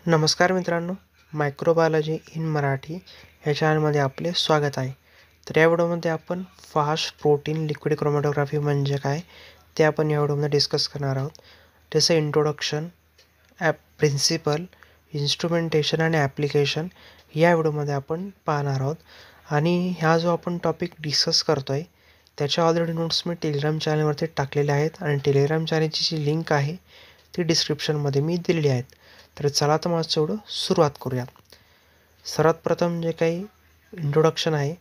नमस्कार मित्रांनो, microbiology in Marathi ह्या चॅनलमध्ये आपले स्वागत आहे. तर या व्हिडिओमध्ये आपण फास्ट प्रोटीन लिक्विड क्रोमॅटोग्राफी म्हणजे काय ते आपण या व्हिडिओमध्ये डिस्कस करणार आहोत. त्याचं इंट्रोडक्शन, प्रिन्सिपल, इन्स्ट्रुमेंटेशन आणि ॲप्लिकेशन या व्हिडिओमध्ये आपण पाहणार आहोत. आणि ह्या जो आपण टॉपिक डिस्कस करतो आहे त्याच्या ऑलरेडी नोट्स मी टेलिग्राम चॅनलवरती टाकलेल्या आहेत आणि टेलिग्राम चॅनलची जी लिंक आहे ती डिस्क्रिप्शनमध्ये मी दिलेली आहेत. तर चला तर माझं एवढं सुरुवात करूया. सर्वात प्रथम जे काही इंट्रोडक्शन आहे,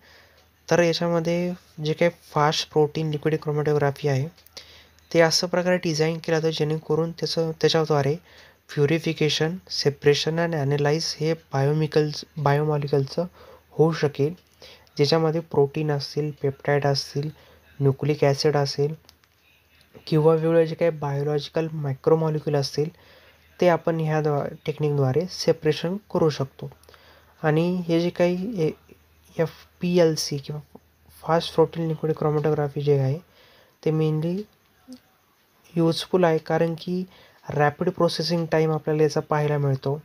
तर याच्यामध्ये जे काही फास्ट प्रोटीन लिक्विड क्रोमॅटोग्राफी आहे ते असं प्रकारे डिझाईन केलं जातं जेणेकरून त्याच्याद्वारे प्युरिफिकेशन, सेपरेशन आणि ॲनालाइज हे बायोमॉलिक्युलचं होऊ शकेल, ज्याच्यामध्ये प्रोटीन असतील, पेप्टाईड असतील, न्यूक्लिक ॲसिड असेल किंवा वेगवेगळे जे काही बायोलॉजिकल मायक्रोमॉलिक्युल असतील ते आपण ह्या टेक्निकद्वारे सेपरेशन करू शकतो. आणि हे जे काही FPLC किंवा फास्ट प्रोटीन लिक्विड क्रोमॅटोग्राफी जे आहे ते मेनली यूजफुल आहे, कारण की रॅपिड प्रोसेसिंग टाईम आपल्याला याचा पाहायला मिळतो,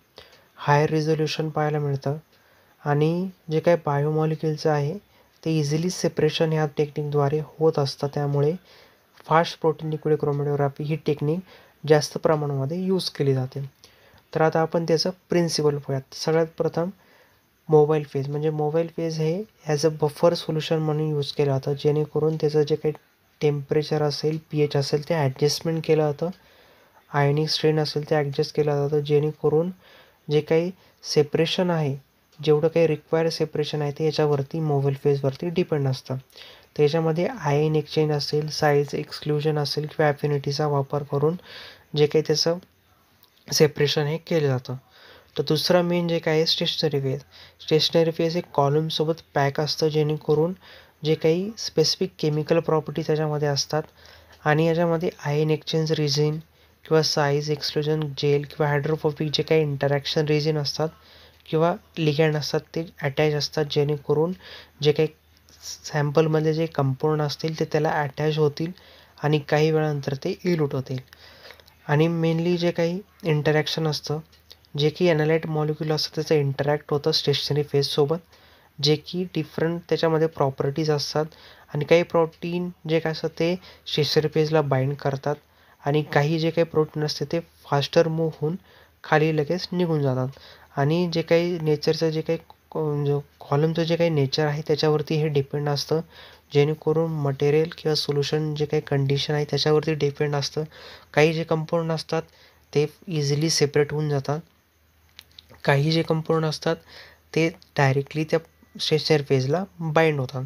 हायर रिझोल्युशन पाहायला मिळतं आणि जे काही बायोमॉलिक्युलचं आहे ते इझिली सेपरेशन ह्या टेक्निकद्वारे होत असतं. त्यामुळे फास्ट प्रोटीन लिक्विड क्रोमॅटोग्राफी ही टेक्निक जास्त प्रमाणामध्ये यूज केली जाते. तर आता आपण त्याचं प्रिन्सिपल पाहूयात. सगळ्यात प्रथम मोबाईल फेज, म्हणजे मोबाईल फेज हे ॲज अ बफर सोल्युशन म्हणून यूज केलं जातं, जेणेकरून त्याचं जे काही टेम्परेचर असेल, pH असेल ते ॲडजस्टमेंट केलं जातं, आयनिक स्ट्रेन असेल ते ॲडजस्ट केलं जातं, जेणेकरून जे काही सेपरेशन आहे, जेवढं काही रिक्वायर्ड सेपरेशन आहे ते याच्यावरती मोबाईल फेजवरती डिपेंड असतं. त्याच्यामध्ये आयन एक्सचेंज असेल, साईज एक्सक्लुजन असेल किंवा ॲफिनिटीचा वापर करून जे काही त्याचं सेपरेशन हे केलं जातं. तर दुसरा मेन जे काय आहे स्टेशनरी फेज. स्टेशनरी फेज हे कॉलमसोबत पॅक असतं, जेणेकरून जे काही स्पेसिफिक केमिकल प्रॉपर्टी त्याच्यामध्ये असतात आणि याच्यामध्ये आयन एक्सचेंज रिझिन किंवा साईज एक्सक्लुजन जेल किंवा हायड्रोफोबिक जे काही इंटरॅक्शन रिझिन असतात किंवा लिगँड असतात ते अटॅच असतात, जेणेकरून जे काही सॅम्पलमध्ये जे कंपाऊंड असतील ते त्याला अटॅच होतील आणि काही वेळानंतर ते इल्यूट होतील. आणि मेनली जे काही इंटरॅक्शन असतं, जे की ॲनालाइट मॉलिक्युल असतं त्याचं इंटरॅक्ट होतं स्टेशनरी फेजसोबत, जे की डिफरंट त्याच्यामध्ये प्रॉपर्टीज असतात. आणि काही प्रोटीन जे काय असतं ते स्टेशनरी फेजला बाइंड करतात आणि काही जे काही प्रोटीन असते ते फास्टर मूव्ह होऊन खाली लगेच निघून जातात. आणि जे काही नेचरचं जे काही कॉलमचं जे काही नेचर आहे त्याच्यावरती हे डिपेंड असतं, जेणेकरून मटेरियल किंवा सोल्युशन जे काही कंडिशन आहे त्याच्यावरती डिपेंड असतं. काही जे कंपाऊंड असतात ते इझिली सेपरेट होऊन जातात, काही जे कंपाऊंड असतात ते डायरेक्टली त्या स्टेशनरी फेजला बाइंड होतात.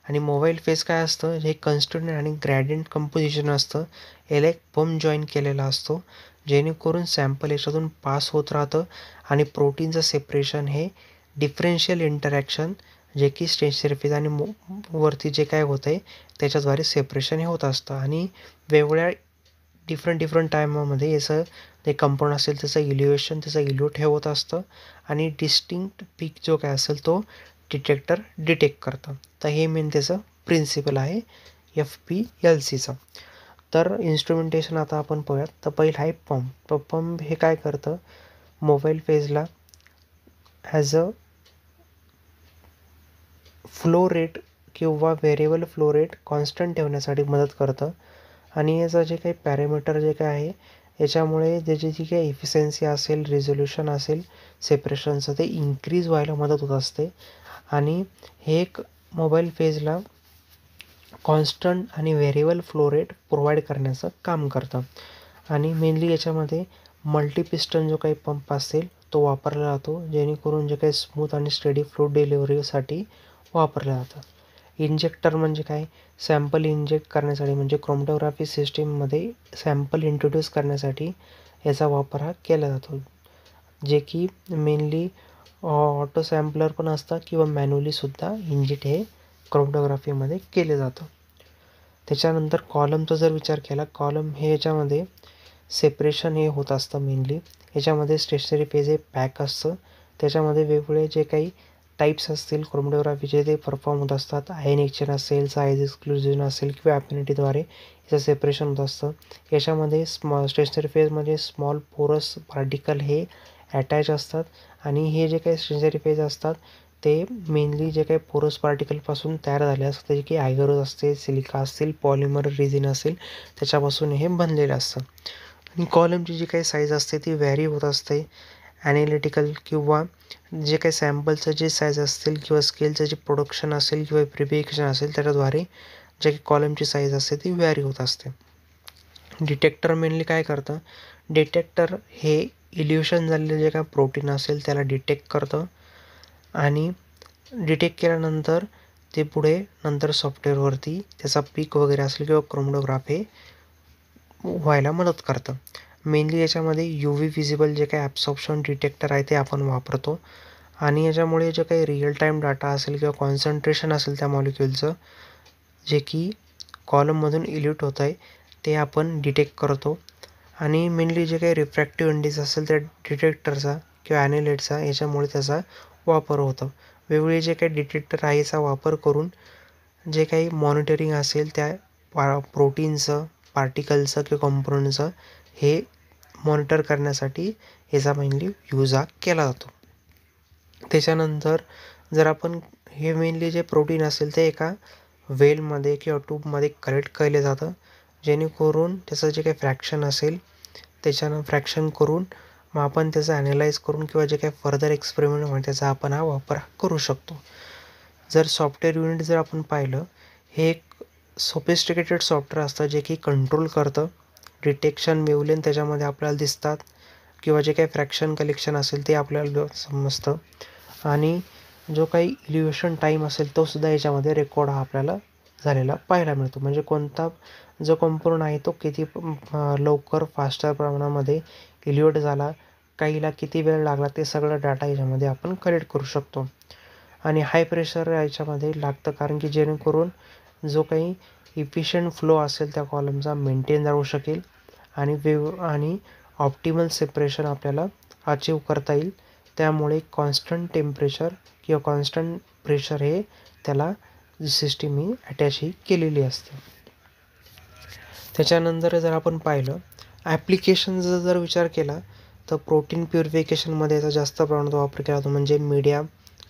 आणि मोबाईल फेज काय असतं, हे कन्स्टंट आणि ग्रॅडियंट कंपोजिशन असतं, याला एक पंप जॉईन केलेला असतो, जेणेकरून सॅम्पल याच्यातून पास होत राहतं आणि प्रोटीनचं सेपरेशन हे डिफरन्शियल इंटरॅक्शन जे की स्टेशनरी फेज आणि वरती जे काय होतं आहे त्याच्याद्वारे सेपरेशन हे होत असतं. आणि वेगवेगळ्या डिफरंट टायमामध्ये याचं जे कंपाऊंड असेल त्याचं इल्युएशन, त्याचं इल्यूट हे होत असतं आणि डिस्टिंक्ट पीक जो काय असेल तो डिटेक्टर डिटेक्ट करतं. तर हे मेन त्याचं प्रिन्सिपल आहे FPLCचं. तर इन्स्ट्रुमेंटेशन आता आपण पाहूयात. तर पहिलं आहे पंप. तर पंप हे काय करतं, मोबाईल फेजला ॲज अ फ्लो रेट किंवा व्हेरिएबल फ्लो रेट कॉन्स्टंट ठेवण्यासाठी मदत करतं. आणि याचं जे काही पॅरामीटर जे काय आहे याच्यामुळे त्याची जी काही इफिशियन्सी असेल, रिझोल्युशन असेल सेपरेशनचं ते इन्क्रीज व्हायला मदत होत असते. आणि हे एक मोबाईल फेजला कॉन्स्टंट आणि व्हेरिएबल फ्लो रेट प्रोव्हाइड करण्याचं काम करतं. आणि मेनली याच्यामध्ये मल्टीपिस्टन जो काही पंप असेल तो वापरला जातो, जेणेकरून जे काही स्मूथ आणि स्टेडी फ्लो डिलिव्हरीसाठी वापरलं जातं. इंजेक्टर म्हणजे काय, सॅम्पल इंजेक्ट करण्यासाठी, म्हणजे क्रोमॅटोग्राफी सिस्टीममध्ये सॅम्पल इंट्रोड्यूस करण्यासाठी याचा वापर हा केला जातो, जे की मेनली ऑटो सॅम्पलर पण असतं किंवा मॅन्युअलीसुद्धा इंजेक्ट हे क्रोमॅटोग्राफीमध्ये केले जातं. त्याच्यानंतर कॉलमचा जर विचार केला, कॉलम हे याच्यामध्ये सेपरेशन हे होत असतं मेनली. याच्यामध्ये स्टेशनरी पेज हे पॅक असतं, त्याच्यामध्ये वेगवेगळे जे काही टाईप्स असतील क्रोमॅटोग्राफीचे ते परफॉर्म होत असतात. आयन एक्सचेंज असेल, साईज एक्सक्लुजन असेल किंवा ॲफिनिटीद्वारे याचं सेपरेशन होत असतं. याच्यामध्ये स्टेशनरी फेजमध्ये स्मॉल पोरस पार्टिकल हे अटॅच असतात आणि हे जे काही सेन्सरी फेज असतात ते मेनली जे काही पोरस पार्टिकलपासून तयार झाले असतात, जे की ॲगरोज असते, सिलिका असतील, पॉलिमर रेझिन असेल, त्याच्यापासून हे बनलेलं असतं. आणि कॉलमची जी काही साईज असते ती व्हॅरी होत असते. ॲनालिटिकल किंवा जे काही सॅम्पलचं जे साईज असतील किंवा स्केलचं जे प्रोडक्शन असेल किंवा प्रिपेरेशन असेल त्याच्याद्वारे जे काही कॉलमची साईज असते ती व्हॅरी होत असते. डिटेक्टर मेनली काय करतं, डिटेक्टर हे इल्युशन झालेलं जे काय प्रोटीन असेल त्याला डिटेक्ट करतं आणि डिटेक्ट केल्यानंतर ते पुढे नंतर सॉफ्टवेअरवरती त्याचा पीक वगैरे असेल किंवा क्रोमॅटोग्राफ हे व्हायला मदत करतं. मेनली याच्यामध्ये यू व्ही विजिबल जे काही ॲब्सॉर्प्शन डिटेक्टर आहे ते आपण वापरतो आणि याच्यामुळे जे काही रिअल टाईम डाटा असेल किंवा कॉन्सन्ट्रेशन असेल त्या मॉलिक्युलचं जे की कॉलममधून इल्यूट होत आहे ते आपण डिटेक्ट करतो. आणि मेनली जे काही रिफ्रॅक्टिव्ह इंडेक्स असेल त्या डिटेक्टरचा किंवा ॲनालाइटचा याच्यामुळे त्याचा वापर होतो. वेगवेगळे जे काही डिटेक्टर आहे याचा वापर करून जे काही मॉनिटरिंग असेल त्या प्रोटीनचं, पार्टिकलचं किंवा कॉम्पोनंटचं हे मॉनिटर करण्यासाठी याचा मेनली यूज हा केला जातो. त्याच्यानंतर जर आपण हे मेनली जे प्रोटीन असेल ते एका वेलमध्ये किंवा ट्यूबमध्ये कलेक्ट केलं जातं, जेणेकरून त्याचं जे काही फ्रॅक्शन असेल त्याच्यानं फ्रॅक्शन करून मग आपण त्याचं ॲनालाइज करून किंवा जे काही फर्दर एक्सपेरिमेंट म्हणून त्याचा आपण हा वापर करू शकतो. जर सॉफ्टवेअर युनिट जर आपण पाहिलं, हे एक सोफिस्टिकेटेड सॉफ्टवेअर असतं जे की कंट्रोल करतं. डिटेक्शन वेवलेन त्याच्यामध्ये आपल्याला दिसतात किंवा जे काही फ्रॅक्शन कलेक्शन असेल ते आपल्याला समजतं आणि जो काही इल्युशन टाईम असेल तो सुद्धा याच्यामध्ये रेकॉर्ड हा आपल्याला झालेला पाहायला मिळतो. म्हणजे कोणता जो कंपोनंट आहे तो किती लवकर फास्टर प्रमाणामध्ये इल्युट झाला, काहीला किती वेळ लागला ते सगळं डाटा याच्यामध्ये आपण कलेक्ट करू शकतो. आणि हाय प्रेशर याच्यामध्ये लागतं कारण की जेणेकरून जो काही इफिशियंट फ्लो असेल त्या कॉलमचा मेंटेन राहू शकेल आणि ऑप्टिमल सेपरेशन आपल्याला अचीव करता येईल. त्यामुळे कॉन्स्टंट टेम्परेचर किंवा कॉन्स्टंट प्रेशर हे त्याला सिस्टीम ही अटॅच ही केलेली असते. त्याच्यानंतर जर आपण पाहिलं ॲप्लिकेशनचा जर विचार केला तर प्रोटीन प्युरिफिकेशनमध्ये याचा जास्त प्रमाणात वापर केला जातो. म्हणजे मीडिया,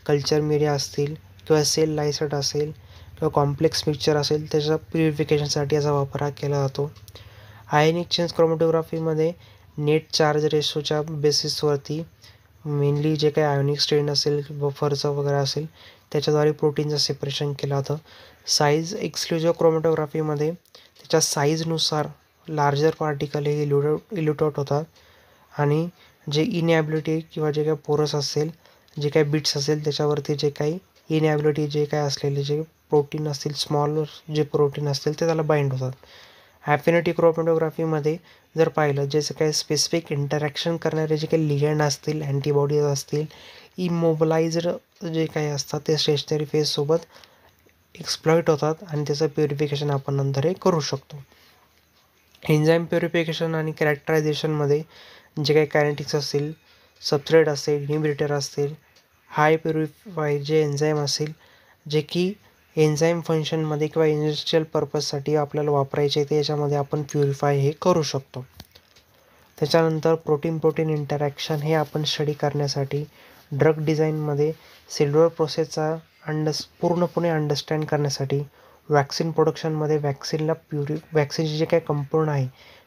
कल्चर मीडिया असतील किंवा सेल लायसेट असेल किंवा कॉम्प्लेक्स मिक्सचर असेल त्याच्या प्युरिफिकेशनसाठी याचा वापर हा केला जातो. आयन एक्सचेंज क्रोमॅटोग्राफीमध्ये नेट चार्ज रेशोच्या बेसिसवरती मेनली जे काही आयोनिक स्ट्रेन असेल बफरचं वगैरे असेल त्याच्याद्वारे प्रोटीनचं सेपरेशन केलं जातं. साईज एक्सक्लुझिव्ह क्रोमॅटोग्राफीमध्ये त्याच्या साईजनुसार लार्जर पार्टिकल हे इल्युट आउट होतात आणि जे इनॅबिलिटी किंवा जे काही पोरस असेल, जे काही बिट्स असेल त्याच्यावरती जे काही इनॅबिलिटी जे काही असलेले जे प्रोटीन असतील, स्मॉल जे प्रोटीन असतील ते त्याला बाइंड होतात. ॲफिनिटी क्रोमॅटोग्राफीमध्ये जर पाहिलं ज्याचं काही स्पेसिफिक इंटरॅक्शन करणारे जे काही लिगँड असतील, अँटीबॉडीज असतील, इमोबलाइज्ड जे काही असतात ते स्टेशनरी फेजसोबत एक्सप्लॉइट होतात आणि त्याचं प्युरिफिकेशन आपण नंतर हे करू शकतो. एन्झाईम प्युरिफिकेशन आणि कॅरेक्टरायझेशनमध्ये जे काही कायनेटिक्स असतील, सबस्ट्रेट असेल, इनहिबिटर असतील, हाय प्युरिफाय जे एन्झाईम असेल जे की एन्झाईम फंक्शनमध्ये किंवा इंडस्ट्रियल पर्पजसाठी आपल्याला वापरायचे ते याच्यामध्ये आपण प्युरिफाय हे करू शकतो. त्याच्यानंतर प्रोटीन इंटरॅक्शन हे आपण स्टडी करण्यासाठी ड्रग डिझाईनमध्ये सेल्युलर प्रोसेसचा पूर्णपणे अंडरस्टँड करण्यासाठी वॅक्सिन प्रोडक्शनमध्ये वॅक्सिनचे जे काही कंपाऊंड आहे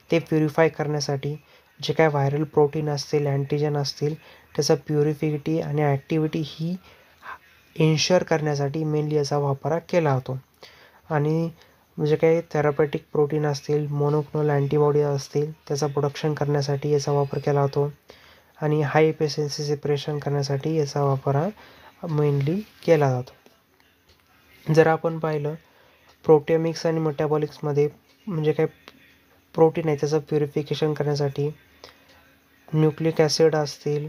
ते प्युरिफाय करण्यासाठी जे काय व्हायरल प्रोटीन असतील, अँटीजन असतील त्याचा प्युरिफिकिटी आणि ॲक्टिव्हिटी ही इन्श्युअर करण्यासाठी मेनली याचा वापर केला जातो. आणि जे काही थेरपॅटिक प्रोटीन असतील, मोनोक्लोनल अँटीबॉडी असतील त्याचा प्रोडक्शन करण्यासाठी याचा वापर केला जातो आणि हाय एफिशियन्सी सेपरेशन करण्यासाठी याचा वापर हा मेनली केला जातो. जर आपण पाहिलं प्रोटिओमिक्स आणि मेटाबॉलिक्समध्ये म्हणजे काय प्रोटीन आहे त्याचं प्युरिफिकेशन करण्यासाठी न्यूक्लिक ॲसिड असतील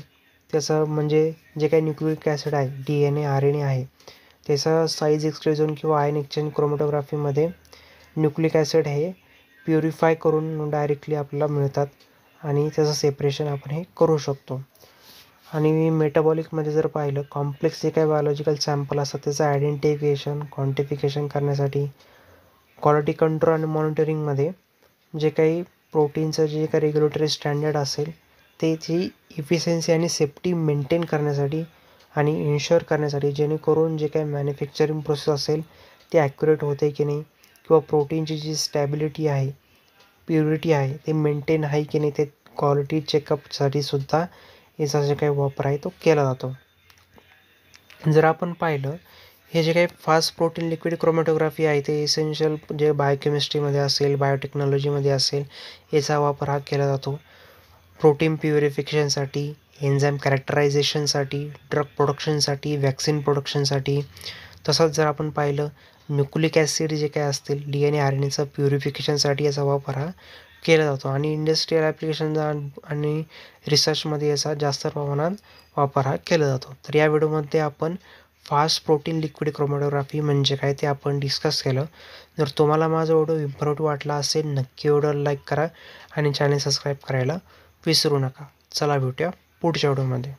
त्याचं म्हणजे जे काही न्यूक्लिक ॲसिड आहे DNA, RNA आहे त्याचा साईज एक्सक्लुजन किंवा आयन एक्सचेंज क्रोमॅटोग्राफीमध्ये न्यूक्लिक ॲसिड हे प्युरिफाय करून डायरेक्टली आपल्याला मिळतात आणि त्याचं सेपरेशन आपण हे करू शकतो. आणि मेटाबॉलिकमध्ये जर पाहिलं कॉम्प्लेक्स जे काही बायोलॉजिकल सॅम्पल असतात त्याचं आयडेंटिफिकेशन, क्वांटिफिकेशन करण्यासाठी क्वालिटी कंट्रोल आणि मॉनिटरिंगमध्ये जे काही प्रोटीनचं जे काही रेग्युलेटरी स्टँडर्ड असेल त्याची इफिशियन्सी आणि सेफ्टी मेंटेन करण्यासाठी आणि इन्शुअर करण्यासाठी, जेणेकरून जे काही मॅन्युफॅक्चरिंग प्रोसेस असेल ते ॲक्युरेट होते की नाही, किंवा प्रोटीनची जी स्टॅबिलिटी आहे, प्युरिटी आहे, ते मेंटेन आहे की नाही, ते क्वालिटी चेकअपसाठी सुद्धा याचा जे काही वापर आहे तो केला जातो. जर आपण पाहिलं, हे जे काही फास्ट प्रोटीन लिक्विड क्रोमॅटोग्राफी आहे ते इसेन्शियल जे बायोकेमिस्ट्रीमध्ये असेल, बायोटेक्नॉलॉजीमध्ये असेल, याचा वापर हा केला जातो. प्रोटीन प्युरिफिकेशनसाठी, एन्झाईम कॅरेक्टरायझेशनसाठी, ड्रग प्रोडक्शनसाठी, वॅक्सिन प्रोडक्शनसाठी. तसंच जर आपण पाहिलं, न्यूक्लिक ॲसिड जे काही असतील, DNA RNAचं प्युरिफिकेशनसाठी याचा वापर हा केला जातो. आणि इंडस्ट्रियल ॲप्लिकेशन आणि रिसर्चमध्ये याचा जास्त प्रमाणात वापर हा केला जातो. तर या व्हिडिओमध्ये आपण फास्ट प्रोटीन लिक्विड क्रोमॅटोग्राफी म्हणजे काय ते आपण डिस्कस केलं. जर तुम्हाला माझा व्हिडिओ इन्फॉर्मेटिव्ह वाटला असेल, नक्की व्हिडिओला लाईक करा आणि चॅनल सबस्क्राईब करायला विसरू नका. चला भेटूया पुढच्या व्हिडिओमध्ये.